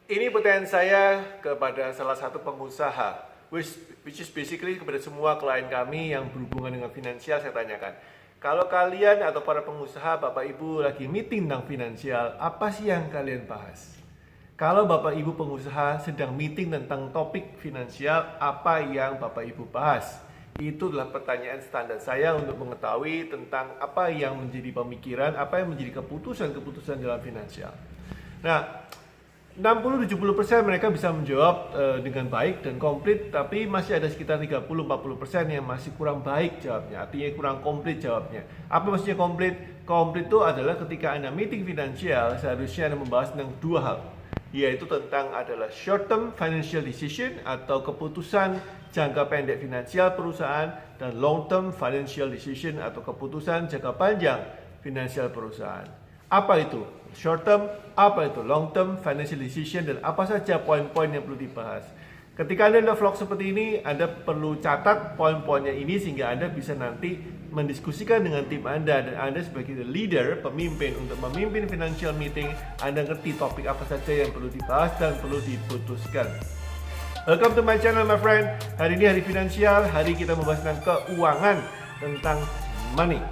Ini pertanyaan saya kepada salah satu pengusaha, which is basically kepada semua klien kami yang berhubungan dengan finansial. Saya tanyakan, kalau kalian atau para pengusaha, Bapak Ibu lagi meeting tentang finansial, apa sih yang kalian bahas? Kalau Bapak Ibu pengusaha sedang meeting tentang topik finansial, apa yang Bapak Ibu bahas? Itu adalah pertanyaan standar saya untuk mengetahui tentang apa yang menjadi pemikiran, apa yang menjadi keputusan-keputusan dalam finansial. Nah, 60-70% mereka bisa menjawab dengan baik dan komplit, tapi masih ada sekitar 30-40% yang masih kurang baik jawabnya, artinya kurang komplit jawabnya. Apa maksudnya komplit? Komplit itu adalah ketika Anda meeting finansial, seharusnya Anda membahas tentang dua hal, yaitu tentang adalah short term financial decision atau keputusan jangka pendek finansial perusahaan, dan long term financial decision atau keputusan jangka panjang finansial perusahaan. Apa itu short term, apa itu long term financial decision, dan apa saja poin-poin yang perlu dibahas. Ketika Anda vlog seperti ini, Anda perlu catat poin-poinnya ini sehingga Anda bisa nanti mendiskusikan dengan tim Anda, dan Anda sebagai leader, pemimpin untuk memimpin financial meeting, Anda ngerti topik apa saja yang perlu dibahas dan perlu diputuskan. Welcome to my channel, my friend. Hari ini hari finansial, hari kita membahas tentang keuangan, tentang money.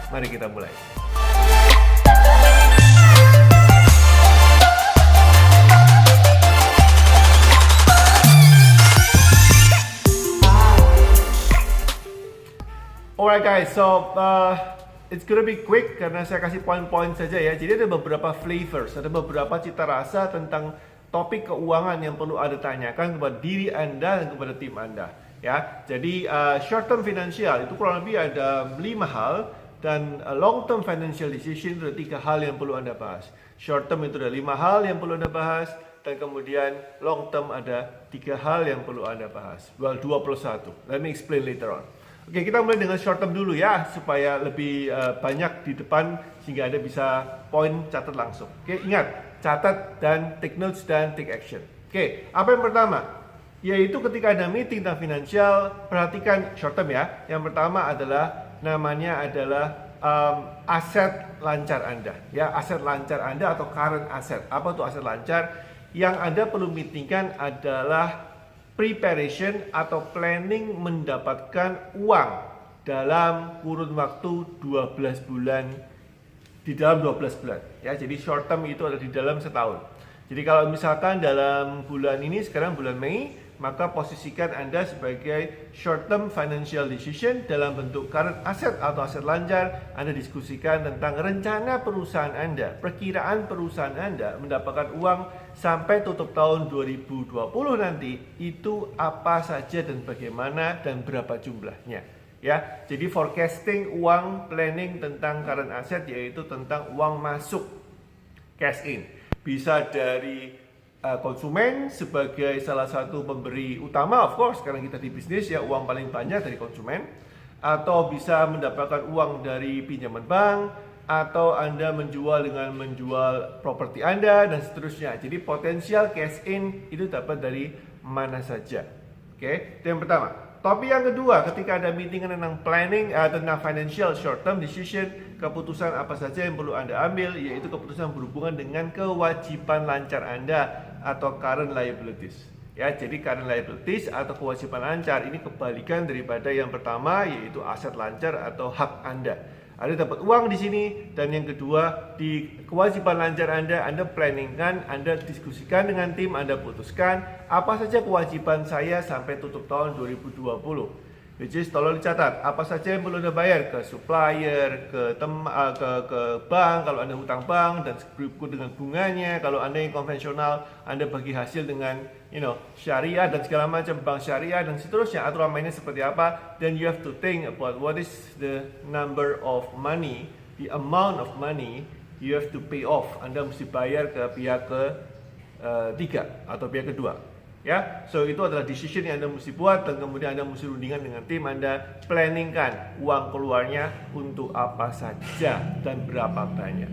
Mari kita mulai. Alright guys, so it's gonna be quick karena saya kasih poin-poin saja ya. Jadi ada beberapa flavors, ada beberapa cita rasa tentang topik keuangan yang perlu Anda tanyakan kepada diri Anda dan kepada tim Anda. Ya, jadi short term financial itu kurang lebih ada 5 hal, dan long term financial decision itu ada 3 hal yang perlu Anda bahas. Short term itu ada 5 hal yang perlu Anda bahas, dan kemudian long term ada 3 hal yang perlu Anda bahas. Well, 2 plus 1. Let me explain later on. Oke, kita mulai dengan short term dulu ya, supaya lebih banyak di depan sehingga Anda bisa poin catat langsung. Oke, ingat, catat dan take notes dan take action. Oke, apa yang pertama? Yaitu ketika Anda meeting tentang finansial, perhatikan short term ya. Yang pertama adalah namanya adalah aset lancar Anda. Ya, aset lancar Anda atau current asset. Apa tuh aset lancar? Yang Anda perlu meetingkan adalah preparation atau planning mendapatkan uang dalam kurun waktu 12 bulan, di dalam 12 bulan ya. Jadi short term itu ada di dalam setahun. Jadi kalau misalkan dalam bulan ini, sekarang bulan Mei, maka posisikan Anda sebagai short term financial decision dalam bentuk current asset atau aset lancar. Anda diskusikan tentang rencana perusahaan Anda, perkiraan perusahaan Anda mendapatkan uang sampai tutup tahun 2020 nanti, itu apa saja dan bagaimana dan berapa jumlahnya ya. Jadi forecasting uang, planning tentang current asset, yaitu tentang uang masuk, cash in, bisa dari konsumen sebagai salah satu pemberi utama, of course karena kita di bisnis ya, uang paling banyak dari konsumen, atau bisa mendapatkan uang dari pinjaman bank, atau Anda menjual dengan menjual properti Anda dan seterusnya. Jadi potensial cash in itu dapat dari mana saja. Oke, itu yang pertama. Topik yang kedua, ketika ada meeting tentang planning, tentang financial short term decision, keputusan apa saja yang perlu Anda ambil, yaitu keputusan berhubungan dengan kewajiban lancar Anda atau current liabilities. Ya, jadi current liabilities atau kewajiban lancar ini kebalikan daripada yang pertama, yaitu aset lancar atau hak Anda. Anda dapat uang di sini, dan yang kedua di kewajiban lancar Anda planningkan, Anda diskusikan dengan tim, Anda putuskan apa saja kewajiban saya sampai tutup tahun 2020. Which is, tolong dicatat apa saja yang perlu Anda bayar ke supplier, ke bank kalau Anda hutang bank, dan berikut dengan bunganya. Kalau Anda yang konvensional, Anda bagi hasil dengan syariah dan segala macam, bank syariah dan seterusnya, aturan mainnya seperti apa. Then you have to think about what is the number of money, the amount of money you have to pay off. Anda mesti bayar ke pihak ketiga atau pihak kedua. Ya, so itu adalah decision yang Anda mesti buat, dan kemudian Anda mesti rundingan dengan tim Anda, planningkan uang keluarnya untuk apa saja dan berapa banyak.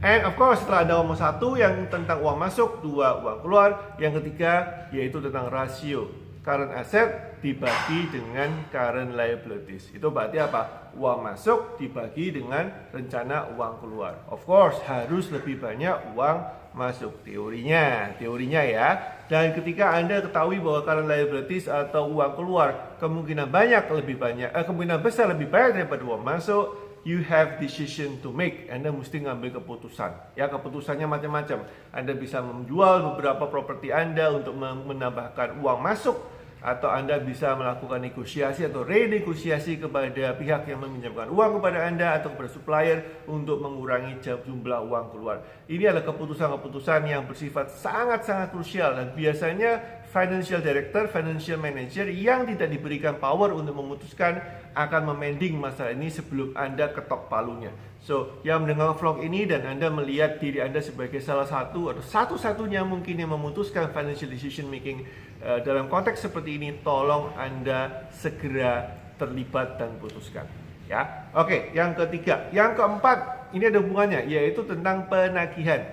And of course, setelah Anda ngomong satu yang tentang uang masuk, dua uang keluar, yang ketiga yaitu tentang rasio current asset dibagi dengan current liabilities. Itu berarti apa? Uang masuk dibagi dengan rencana uang keluar. Of course, harus lebih banyak uang masuk. Teorinya ya. Dan ketika Anda ketahui bahwa current liabilities atau uang keluar kemungkinan besar lebih banyak daripada uang masuk, you have decision to make. Anda mesti ngambil keputusan. Ya, keputusannya macam-macam. Anda bisa menjual beberapa properti Anda untuk menambahkan uang masuk, atau Anda bisa melakukan negosiasi atau renegosiasi kepada pihak yang meminjamkan uang kepada Anda atau kepada supplier untuk mengurangi jumlah uang keluar. Ini adalah keputusan-keputusan yang bersifat sangat-sangat krusial, dan biasanya financial director, financial manager yang tidak diberikan power untuk memutuskan akan memending masalah ini sebelum Anda ketok palunya. So, yang mendengar vlog ini dan Anda melihat diri Anda sebagai salah satu atau satu-satunya mungkin yang memutuskan financial decision making dalam konteks seperti ini, tolong Anda segera terlibat dan putuskan. Ya, oke. Yang ketiga, yang keempat, ini ada hubungannya, yaitu tentang penagihan,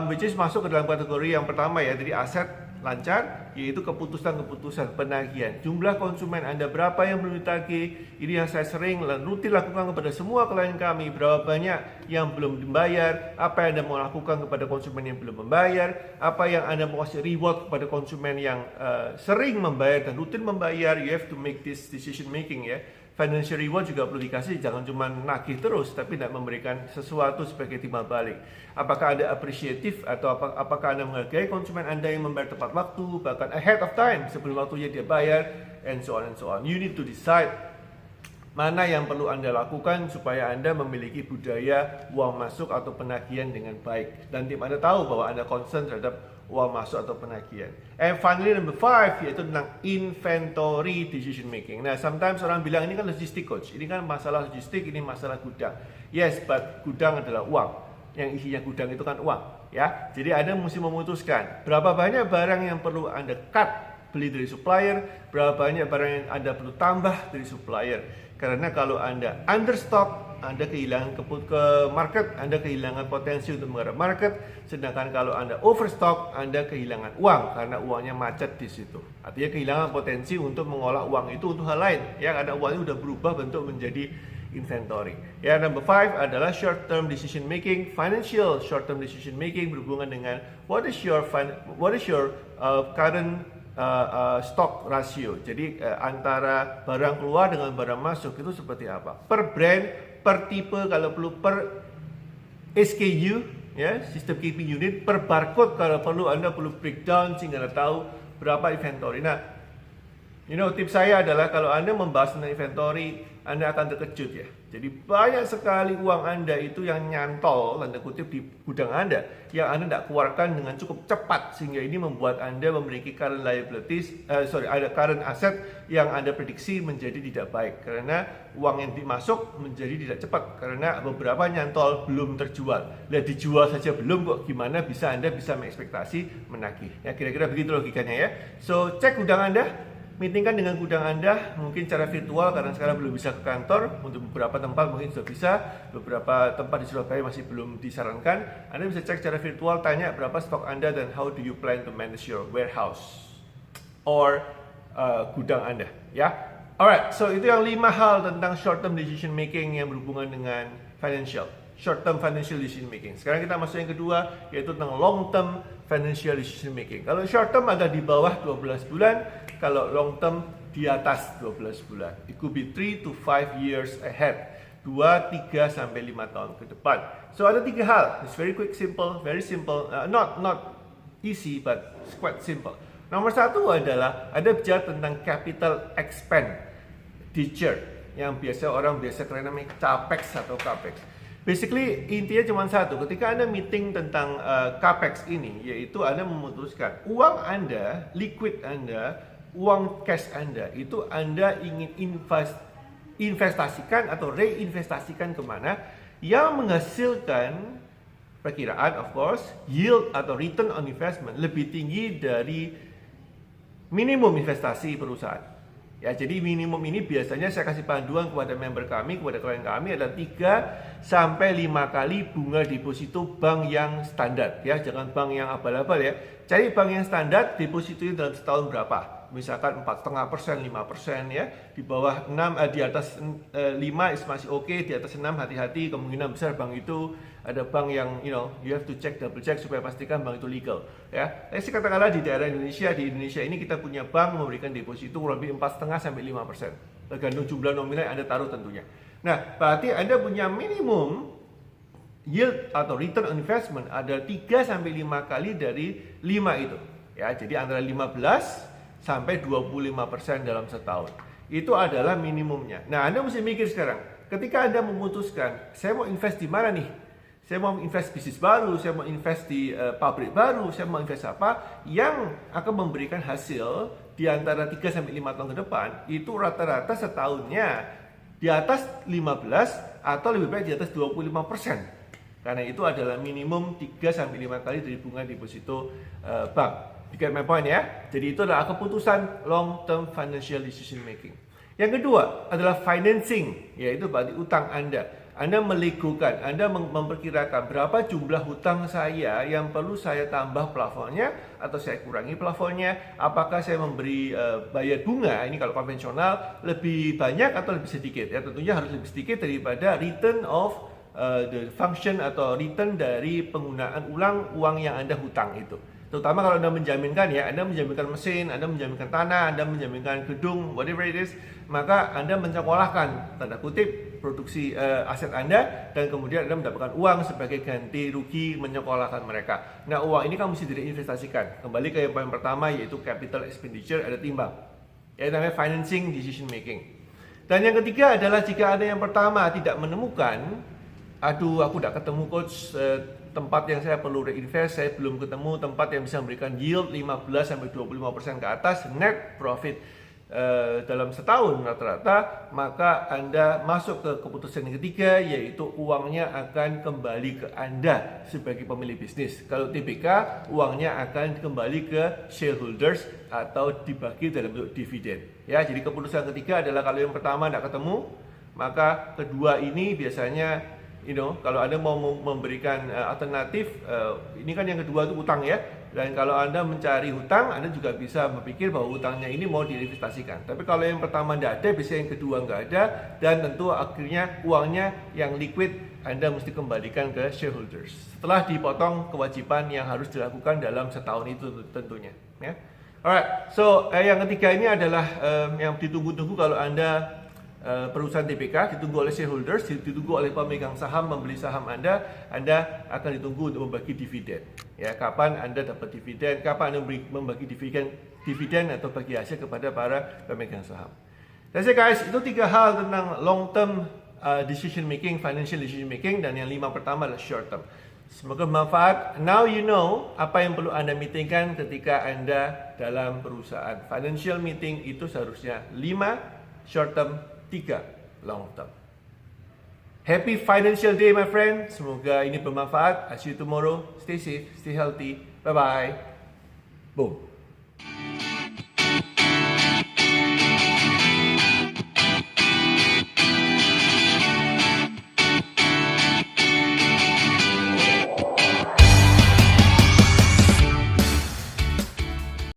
which is masuk ke dalam kategori yang pertama ya, jadi aset lancar, yaitu keputusan-keputusan penagihan. Jumlah konsumen Anda berapa yang belum ditagih? Ini yang saya sering dan rutin lakukan kepada semua klien kami. Berapa banyak yang belum dibayar? Apa yang Anda mau lakukan kepada konsumen yang belum membayar? Apa yang Anda mau kasih reward kepada konsumen yang sering membayar dan rutin membayar? You have to make this decision making ya. Financial reward juga perlu dikasih, jangan cuma nagih terus tapi tidak memberikan sesuatu sebagai timbal balik. Apakah Anda apresiatif atau apakah Anda menghargai konsumen Anda yang membayar tepat waktu, bahkan ahead of time, sebelum waktunya dia bayar, and so on and so on. You need to decide mana yang perlu Anda lakukan supaya Anda memiliki budaya uang masuk atau penagihan dengan baik. Dan tim Anda tahu bahwa Anda concern terhadap uang masuk atau penagihan. And finally number 5, yaitu tentang inventory decision making. Nah, sometimes orang bilang ini kan logistik coach, ini kan masalah logistik, ini masalah gudang. Yes, but gudang adalah uang. Yang isinya gudang itu kan uang, ya. Jadi Anda mesti memutuskan berapa banyak barang yang perlu Anda cut beli dari supplier, berapa banyak barang yang Anda perlu tambah dari supplier. Karena kalau Anda understock, Anda kehilangan ke market, Anda kehilangan potensi untuk menggarap market. Sedangkan kalau Anda overstock, Anda kehilangan uang karena uangnya macet di situ. Artinya kehilangan potensi untuk mengolah uang itu untuk hal lain, ya, karena uangnya sudah berubah bentuk menjadi inventory. Ya, number 5 adalah short term decision making. Financial short term decision making berhubungan dengan what is your current stock ratio. Jadi antara barang keluar dengan barang masuk itu seperti apa? Per brand, per tipe, kalau perlu per SKU, ya, sistem keeping unit, per barcode kalau perlu Anda perlu breakdown sehingga Anda tahu berapa inventory. Nah, tips saya adalah kalau Anda membahas tentang inventory, Anda akan terkejut ya. Jadi banyak sekali uang Anda itu yang nyantol, tanda kutip, di gudang Anda, yang Anda tidak keluarkan dengan cukup cepat, sehingga ini membuat Anda memiliki current current asset yang Anda prediksi menjadi tidak baik, karena uang yang dimasuk menjadi tidak cepat, karena beberapa nyantol belum terjual. Lihat, dijual saja belum kok, gimana bisa Anda bisa mengekspektasi menagih? Ya, kira-kira begitu logikanya ya. So, cek gudang Anda. Meetingkan dengan gudang Anda, mungkin secara virtual karena sekarang belum bisa ke kantor. Untuk beberapa tempat mungkin sudah bisa, beberapa tempat di Surabaya masih belum disarankan. Anda bisa cek secara virtual, tanya berapa stok Anda dan how do you plan to manage your warehouse or gudang Anda, ya. Alright, so itu yang 5 hal tentang short term decision making yang berhubungan dengan financial. Short term financial decision making. Sekarang kita masuk yang kedua, yaitu tentang long term financial decision making. Kalau short term ada di bawah 12 bulan, kalau long term di atas 12 bulan. It could be 3 to 5 years ahead. 2, 3 sampai 5 tahun ke depan. So ada 3 hal. It's very quick, simple, very simple. Not easy, but it's quite simple. Nomor 1 adalah ada bicara tentang capital expenditure yang orang biasa kenal namanya capex atau capex. Basically intinya cuma satu, ketika Anda meeting tentang capex ini, yaitu Anda memutuskan uang Anda, liquid Anda, uang cash Anda itu Anda ingin investasikan atau reinvestasikan kemana yang menghasilkan perkiraan, of course, yield atau return on investment lebih tinggi dari minimum investasi perusahaan. Ya, jadi minimum ini biasanya saya kasih panduan kepada member kami, kepada klien kami adalah 3 sampai 5 kali bunga deposito bank yang standar, ya, jangan bank yang abal-abal ya. Cari bank yang standar, depositonya dalam setahun berapa. misalkan 4,5%, 5% ya, di bawah 6, di atas 5 is masih oke, di atas 6 hati-hati, kemungkinan besar bank itu ada bank yang you have to check, double check supaya pastikan bank itu legal ya. Saya katakanlah di daerah Indonesia, di Indonesia ini kita punya bank memberikan deposito kurang lebih 4,5 sampai 5%, tergantung jumlah nominal yang Anda taruh tentunya. Nah, berarti Anda punya minimum yield atau return on investment ada 3 sampai 5 kali dari 5 itu. Ya, jadi antara 15 sampai 25% dalam setahun. Itu adalah minimumnya. Nah, Anda mesti mikir sekarang, ketika Anda memutuskan, saya mau invest di mana nih? Saya mau invest bisnis baru, saya mau invest di pabrik baru, saya mau invest apa yang akan memberikan hasil di antara 3 sampai 5 tahun ke depan, itu rata-rata setahunnya di atas 15 atau lebih baik di atas 25%. Karena itu adalah minimum 3 sampai 5 kali dari bunga deposito bank. You get my point ya? Jadi itu adalah keputusan long term financial decision making. Yang kedua adalah financing, yaitu berarti utang Anda. Anda melegokan, Anda memperkirakan berapa jumlah hutang saya yang perlu saya tambah plafonnya atau saya kurangi plafonnya. Apakah saya memberi bayar bunga, ini kalau konvensional, lebih banyak atau lebih sedikit. Ya, tentunya harus lebih sedikit daripada return of the function atau return dari penggunaan ulang uang yang Anda hutang itu. Terutama kalau Anda menjaminkan ya, Anda menjaminkan mesin, Anda menjaminkan tanah, Anda menjaminkan gedung, whatever it is, maka Anda menyekolahkan, tanda kutip, produksi aset Anda, dan kemudian Anda mendapatkan uang sebagai ganti rugi menyekolahkan mereka. Nah, uang ini kan mesti diinvestasikan. Kembali ke yang paling pertama, yaitu capital expenditure, ada timbang. Ya, namanya financing decision making. Dan yang ketiga adalah jika Anda yang pertama tidak menemukan, aduh, aku tidak ketemu coach tempat yang saya perlu reinvest, saya belum ketemu tempat yang bisa memberikan yield 15-25% ke atas net profit dalam setahun rata-rata, maka Anda masuk ke keputusan yang ketiga, yaitu uangnya akan kembali ke Anda sebagai pemilik bisnis. Kalau TBK, uangnya akan kembali ke shareholders atau dibagi dalam bentuk dividen. Ya, jadi keputusan ketiga adalah kalau yang pertama tidak ketemu, maka kedua ini biasanya kalau Anda mau memberikan alternatif, ini kan yang kedua itu utang ya. Dan kalau Anda mencari hutang, Anda juga bisa berpikir bahwa hutangnya ini mau diinvestasikan. Tapi kalau yang pertama tidak ada, biasanya yang kedua nggak ada, dan tentu akhirnya uangnya yang liquid Anda mesti kembalikan ke shareholders. Setelah dipotong kewajiban yang harus dilakukan dalam setahun itu tentunya. Ya. Alright, so yang ketiga ini adalah yang ditunggu-tunggu kalau Anda perusahaan TBK, ditunggu oleh shareholders, ditunggu oleh pemegang saham membeli saham Anda akan ditunggu untuk membagi dividen. Ya, kapan Anda dapat dividen, kapan Anda membagi dividen atau bagi hasil kepada para pemegang saham. That's it guys, itu 3 hal tentang long term decision making, financial decision making, dan yang 5 pertama adalah short term. Semoga bermanfaat. Now you know apa yang perlu Anda meetingkan ketika Anda dalam perusahaan. Financial meeting itu seharusnya 5 short term, 3 long term. Happy financial day my friend. Semoga ini bermanfaat. I see you tomorrow. Stay safe, stay healthy. Bye bye. Boom.